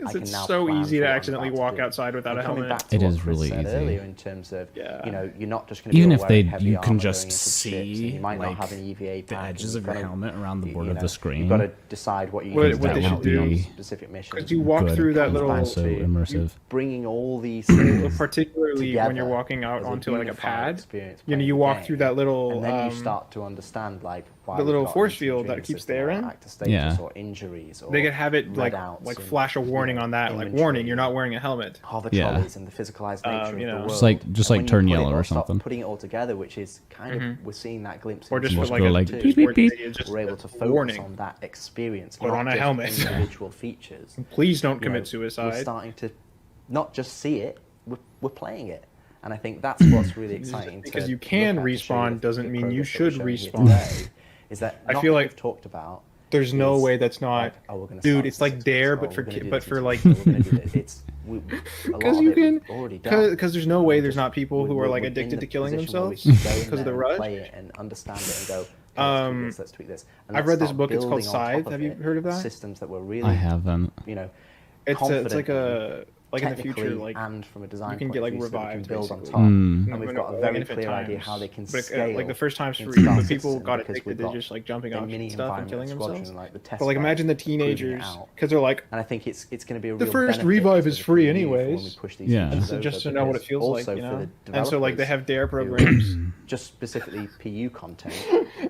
I can it's now so plan easy for to what I'm accidentally about to walk do. outside without a helmet. Back to It what is Chris really said easy. earlier in terms of, Yeah. you know, you're not just going to be Even all if wearing they, heavy you armor can going just into ships, and see you might like not have an EVA the pack, edges and of your you've gotta- helmet around the you border of know, the screen. You've got to decide what you What- use what they to should do do- on specific missions. Because you walk Good. through that Comes little, back also to immersive. bringing all these things particularly when you're together walking out as a onto like a unified pad. experience You know, playing you the walk game, through that little, and then you start to understand like why the we've little got force an field that injury keeps system the air or in. active status Yeah. or injuries. Or They could have it like readouts and, flash a warning on that, like inventory warning, you're not wearing a helmet. All the Yeah. trolleys and the physicalized nature you of know. the world. Just like- And just when like you turn put it yellow all- or start something. putting it all together, which is kind of we're seeing that glimpse. Or into just the with Just like go a like, too. beep, beep, beep. just We're able to focus warning. on that experience, Put not on a just helmet. individual features. Please don't You commit know, suicide. We're starting to not just see it, we're playing it. And I think that's what's really exciting. Because to you can look at to show respawn the doesn't mean you progress that we're should showing here respawn. today, is that I nothing feel like we've talked about. There's no is way that's not, like, oh, we're gonna dude. start It's this like in 6 Dare, months, but oh, for we're gonna do but this in for 6 like months, we're gonna do this. It's a lot because of you it can we've already done. because there's no way there's not people who We're- are like we're in addicted the to killing position where we themselves can go in because of the there and rush. play it and understand it and go, okay, let's tweak this. And I've let's read this start book. It's called building on top Scythe. of Have you it heard of that? Systems that were really, I haven't. you know, It's like confidently, a like in the future, technically like and from a design you can point get of like view, so that we can revived build on basically. top. Mm. And we've No, got a no, very infinite clear idea times. how they can But, scale. like the first times in for Star when people Citizen, got because addicted we've to got just like jumping the off mini stuff and environment killing Squadron, themselves. like the test But like bed, imagine the proving it teenagers out. because they're like, And I think it's going to be a The real first benefit revive for is the free community for when anyways. we push these Yeah. features so over, just to know what it because feels like, also you for know. the And so like they developers have Dare who programs just specifically PU content.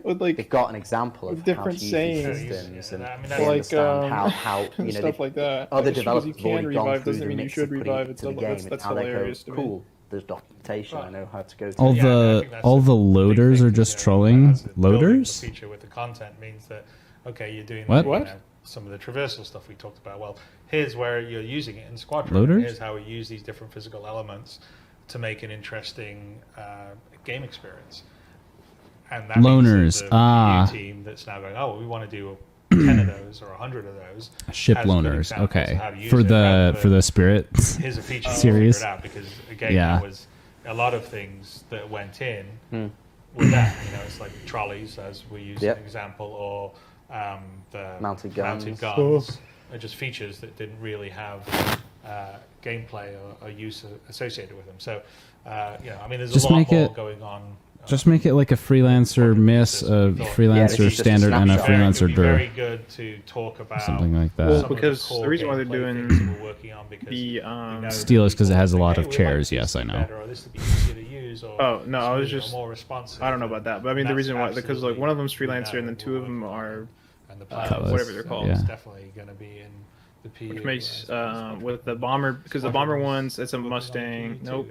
with like They've got an example of with how different to use sayings. these systems, and I mean, they that's- like understand how you know stuff like that. other Just because you developers have can already gone revive through doesn't the mean you mix should of putting revive. it It's to the game, that's and now they go, hilarious to me. cool. There's documentation. I know how to go All through. Yeah, I the think that's all a the big loaders thing, are you just know, trolling as building the loaders. feature with the content means that okay, you're doing What? You know, some of the traversal stuff we talked about. Well, here's where you're using it in Squadron. Loaders? Here's how we use these different physical elements to make an interesting game experience. And that Loners, means that the PU team that's now going, oh, we want to do 10 of those or 100 of those. Ship has good loners. examples of Okay. how to use For it, rather the than, spirit here's a feature series. figure it out, because again Yeah. that was a lot of things that went in with that. You know, it's like trolleys, as we use Yep. an example, or the Mounted guns. are just features that didn't really have gameplay or use associated with them. So you know, I mean, there's Just a lot make more it- going on. Just make it like a freelancer miss, a freelancer just a standard, and a snapshot. It freelancer would be very dir. good to talk about Something like that. Well, some of because core the reason why they're gameplay doing things that we're working on, because the, we know that Steel is 'cause it people has a think, lot hey, of we'd chairs, like this yes, to I be know. better, or this to be easier to use, or Oh no, I was smoother, or just more responsive. I don't know about that, but I mean the That's reason why because like one of them's absolutely, freelancer and then two of them are and the Cutlass, whatever they're called. yeah. It's definitely going to be in the PU. Which makes with the bomber because the bomber one's it's a Mustang. Nope.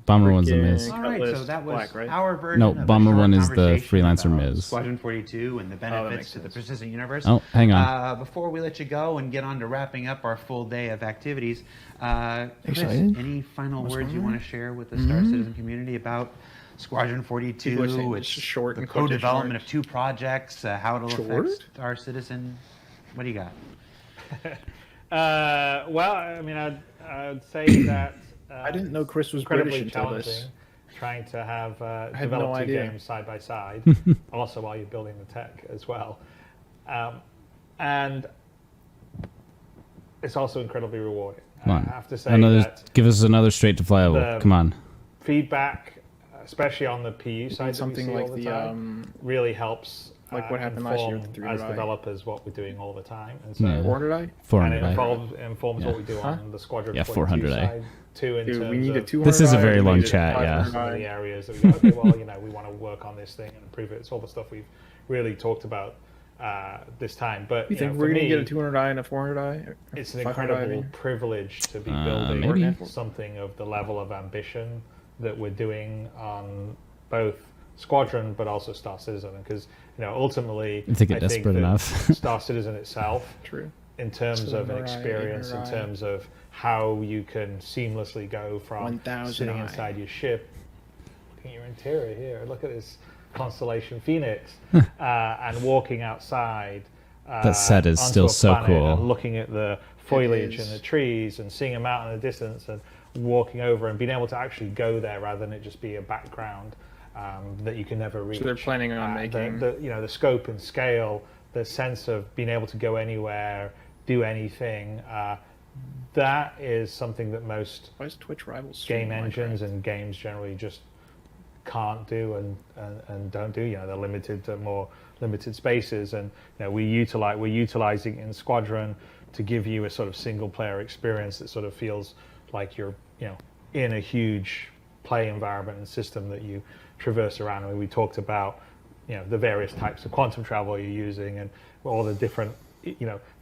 Bomber one's a Freaking- Miz. All right, Cutlass so that was black, right? our version No, of a Bomber short one is the conversation freelancer about Miz. Squadron 42 and the makes benefits to the sense. persistent universe. Oh, hang on. Before we let you go and get on to wrapping up our full day of activities, Chris, Excited? any final words you want to share with the Star Citizen community about Squadron People are 42, saying it's just short the and quotation co-development marks. of two projects, how it'll Short? affect Star Citizen? What do you got? Well, I mean, I'd say that I didn't know Chris was incredibly British until this. challenging trying to have had no develop two idea. games side by side, also while you're building the tech as well, and it's also incredibly rewarding. Come on. I have to say that Give us another straight to flyable. the- Come on. feedback, especially on the PU side, something that we see like all the the, time, really helps. like what happened last year with inform 300i. as developers what we're doing all the time, and so Yeah. 400i? and 400. it I- informs what we do on the Squadron Yeah, 42 400i. side too. In Dude, terms we need a of 200i. This is a very we long need a chat, yeah. 500i. some of the areas that we go, okay, well, you know, we want to work on this thing and improve it. It's all the stuff we've really talked about this time. But You think know, we're for gonna me, get a 200i and a 400i? it's an 500i, I incredible mean? privilege to be maybe. building something of the level of ambition that we're doing on both Squadron but also Star Citizen, because you know ultimately If they get desperate that enough. Star Citizen itself, True. in terms of an 700i, experience, in 800i. terms of how you can seamlessly go from 1000i. sitting inside your ship, looking at your interior here, look at this Constellation Phoenix, and walking outside. That set is onto still a so planet cool. and looking at the foliage is. and the trees and seeing them out in the distance and walking over and being able to actually go there rather than it just be a background that you can never reach. So they're planning on making the scope and scale, the sense of being able to go anywhere, do anything, that is something that most Twitch rivals game engines and games generally just can't do and don't do. They're limited to more limited spaces, and we're utilizing in Squadron to give you a sort of single player experience that sort of feels like you're in a huge play environment and system that you traverse around. I mean, we talked about the various types of quantum travel you're using and all the different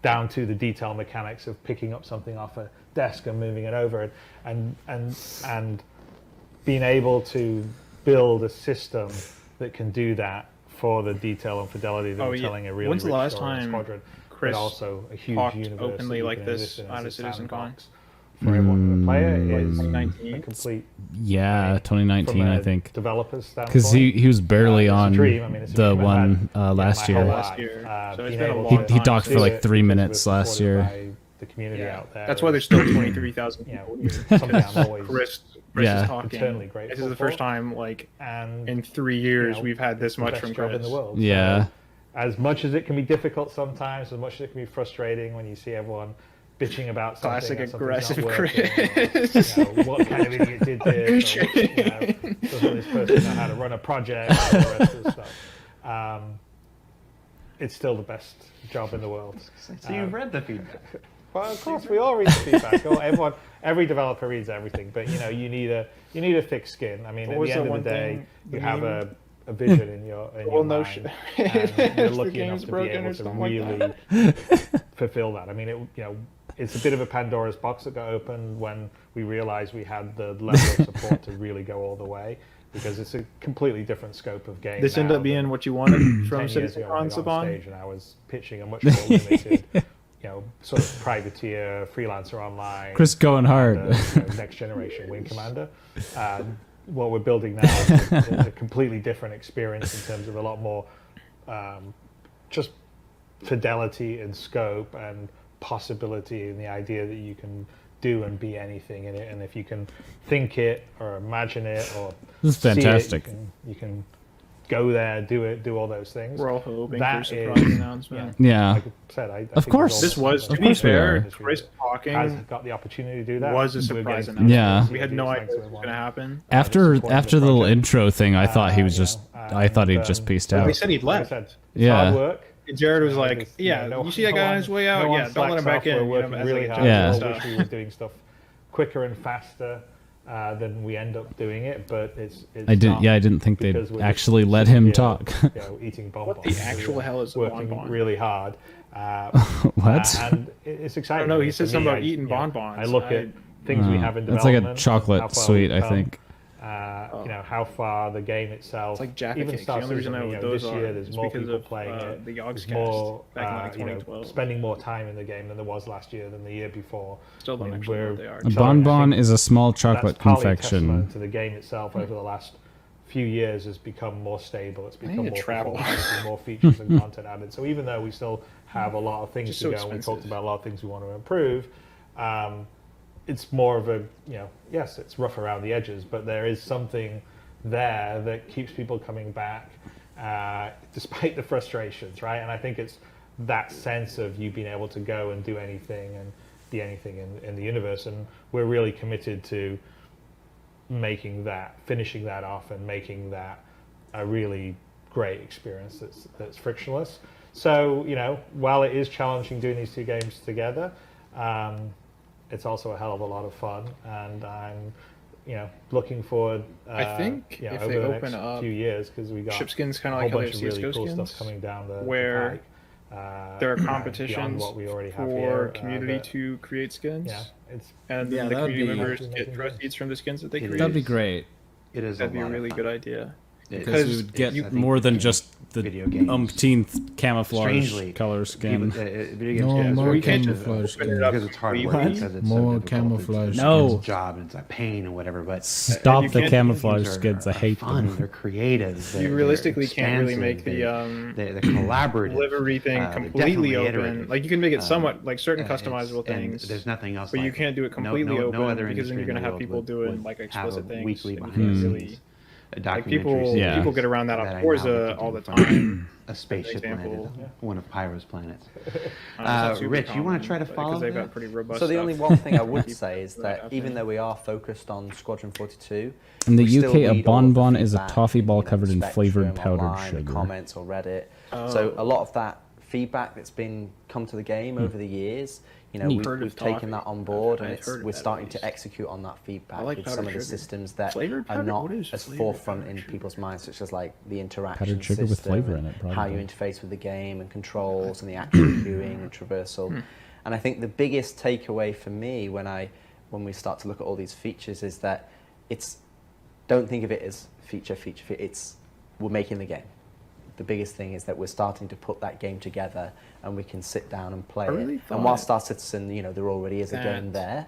down to the detail mechanics of picking up something off a desk and moving it over, and being able to build a system that can do that for the detail and fidelity that we're telling a really When's the last story in time Squadron, Chris but also a huge talked universe openly like this out of CitizenCon? For everyone to play it is 2019. a complete. Yeah, 2019, I think. Developers standpoint, because he was barely on the one last year. So he talked for like 3 minutes last year. The community out there. That's why there's still 23,000 people. Something I'm always Chris is talking. eternally grateful. This is the first time, in 3 years, we've had this much from Chris. In the world. Yeah. So, as much as it can be difficult sometimes, as much as it can be frustrating when you see everyone bitching about something. Classic and aggressive Chris. What kind of idiot did this? Or, doesn't this person know how to run a project? And all the rest of the stuff. It's still the best job in the world. So you've read the feedback. Well, of course, we all read the feedback. Every developer reads everything, but you need a thick skin. I mean, at the end of the day, you have a vision in your mind, and you're lucky enough to be able to really fulfill that. I mean, it's a bit of a Pandora's box that got opened when we realized we had the level of support to really go all the way, because it's a completely different scope of game. This ended up being what you wanted from CitizenCon, stage, and I was pitching a much more limited, sort of privateer, freelancer online. Chris going hard. Next generation Wing Commander. What we're building now is a completely different experience in terms of a lot more just fidelity and scope and possibility, and the idea that you can do and be anything in it, and if you can think it or imagine it or this is fantastic. See it, you can go there, do it, do all those things. We're all hoping for a surprise announcement. Yeah. Like I said, I of course. This was, to be fair, Chris talking has got the opportunity to do that. Was a surprise announcement. Yeah. We had no idea what was going to happen. After the little intro thing, I thought he was just, I thought he'd just pieced out. They said he'd left. Hard work. Jared was like, you see that guy on his way out? Yeah, don't let him back in. We're working really hard. Yeah. I wish we were doing stuff quicker and faster than we end up doing it, but it's I didn't think they'd actually let him talk. Eating bonbons. What the actual hell is working bonbon? Really hard. What? And it's exciting. I don't know. He said something about eating bonbons. I look at things we have in It's development. like a chocolate sweet, I think. How far the game itself. It's like Jaffa even cakes. The only reason I know what those this are year, there's is more because people of playing it. the There's Yogscast more, back in 2012. spending more time in the game than there was last year than the year before. Still don't actually know what they are. A bonbon is a small chocolate confection. To the game itself over the last few years has become more stable. It's become more features and content added. So even though we still have a lot of things to go, and we talked about a lot of things we want to improve, it's more of a, yes, it's rough around the edges, but there is something there that keeps people coming back despite the frustrations, right? And I think it's that sense of you being able to go and do anything and be anything in the universe, and we're really committed to finishing that off and making that a really great experience that's frictionless. So, while it is challenging doing these two games together, it's also a hell of a lot of fun, and I'm looking forward. I think if over they the open next up few years, because we got ship skins, kind of a like whole how they bunch have of really CS:GO cool skins, stuff coming down the where there are beyond competitions what we already have for here, community to create skins. Yeah, it's and Yeah, the that would community be- members get proceeds from the skins that they create. That'd be great. It is. That'd be a really good idea. Because we would get more than just the video games. umpteenth camouflage Strangely, color skin. Video No games more you can't just camouflage open it skin. up because it's hard work, What? because it's More so difficult. camouflage No. It's a job and it's a pain and whatever. But Stop you the can't- camouflage games skins. I hate fun. them. They're creative. You they're realistically can't really make expansive, the they're collaborative. livery thing They're completely definitely open. iterative. Like you can make it somewhat like certain It's- customizable and things. There's nothing else. But you like can't do it completely no open other because then industry you're in going to the have world people would doing like have explicit a things. weekly and you behind can't the really scenes documentaries. People get around that on Forza all the time. A spaceship landed on one of Pyro's planets. Rich, you want to try to follow that? So the only one thing I would say is that even though we are focused on Squadron 42, in the UK, a bonbon is a toffee ball covered in flavored powdered sugar. Comments or Reddit. So a lot of that feedback that's come to the game over the years, we've taken that on board, and we're starting to execute on that feedback with some of the systems that are not as forefront in people's minds, such as like the interaction system, with flavor in it, how you interface with the game and controls and the action queuing and traversal. And I think the biggest takeaway for me when we start to look at all these features is that don't think of it as feature. We're making the game. The biggest thing is that we're starting to put that game together, and we can sit down and play it. And while Star Citizen, there already is a game there.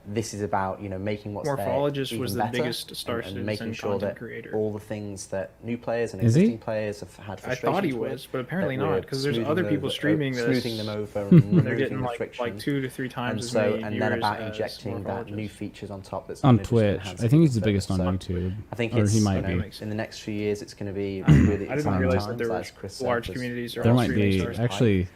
This is about making what's Morphologist there was the biggest Star and making sure that creator. all the things that new players and existing players have had frustrations I thought he was, but apparently not, because there's other people streaming this, smoothing them over, and they're getting like 2 to 3 times as many and then about injecting that new features on top. That's on Twitch. I think he's the biggest on YouTube. I think he might be. In the next few years, it's going to be really I didn't realize that there were large communities. There might be actually.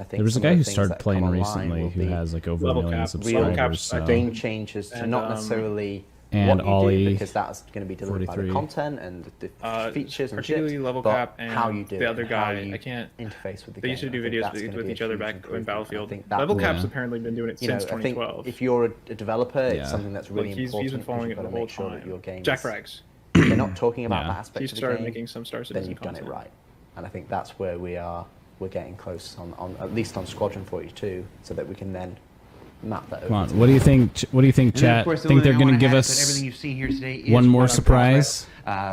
There was a guy who started playing recently who has like over 1 million subscribers. So. Game changers to not necessarily and what Ollie, you do, because that's going to be delivered 43. By the content and the features and particularly shit, Level Cap and how you do the other guy. I can't interface with the They game. used to do videos with each other back in Battlefield. Level Cap's apparently been doing it since 2012. If you're a developer, it's something that's really important. He's been following it the whole time. Jack Frags. If they're not talking about that aspect of the started game, making some Star Citizen then you've done it right. And I think that's where we are. We're getting close on at least on Squadron 42, so that we can then map that over. Come on, what do you think? What do you think, chat? Think they're going to give us everything you've seen here today is one more surprise?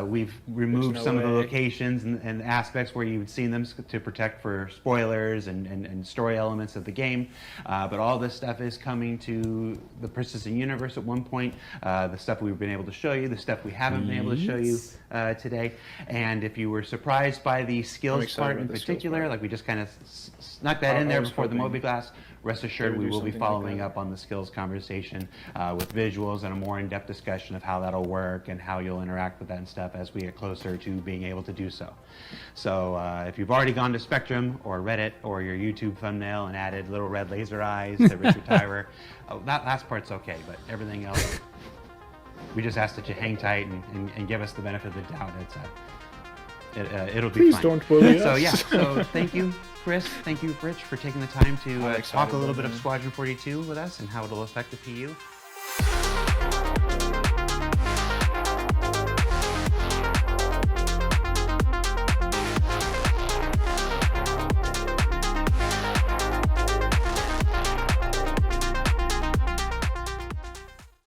We've removed some of the locations and aspects where you've seen them to protect for spoilers and story elements of the game. But all this stuff is coming to the Persistent Universe at one point. The stuff we've been able to show you, the stuff we haven't been able to show you today. And if you were surprised by the skills part in particular, like we just kind of snuck that in there before the Moby Glass, rest assured we will be following up on the skills conversation with visuals and a more in-depth discussion of how that'll work and how you'll interact with that and stuff as we get closer to being able to do so. So if you've already gone to Spectrum or Reddit or your YouTube thumbnail and added little red laser eyes to Richard Tyrer, that last part's okay, but everything else, we just ask that you hang tight and give us the benefit of the doubt. It'll be Please fine. Don't bully us. So yeah, so thank you, Chris. Thank you, Rich, for taking the time to talk a little bit of Squadron 42 with us and how it'll affect the PU.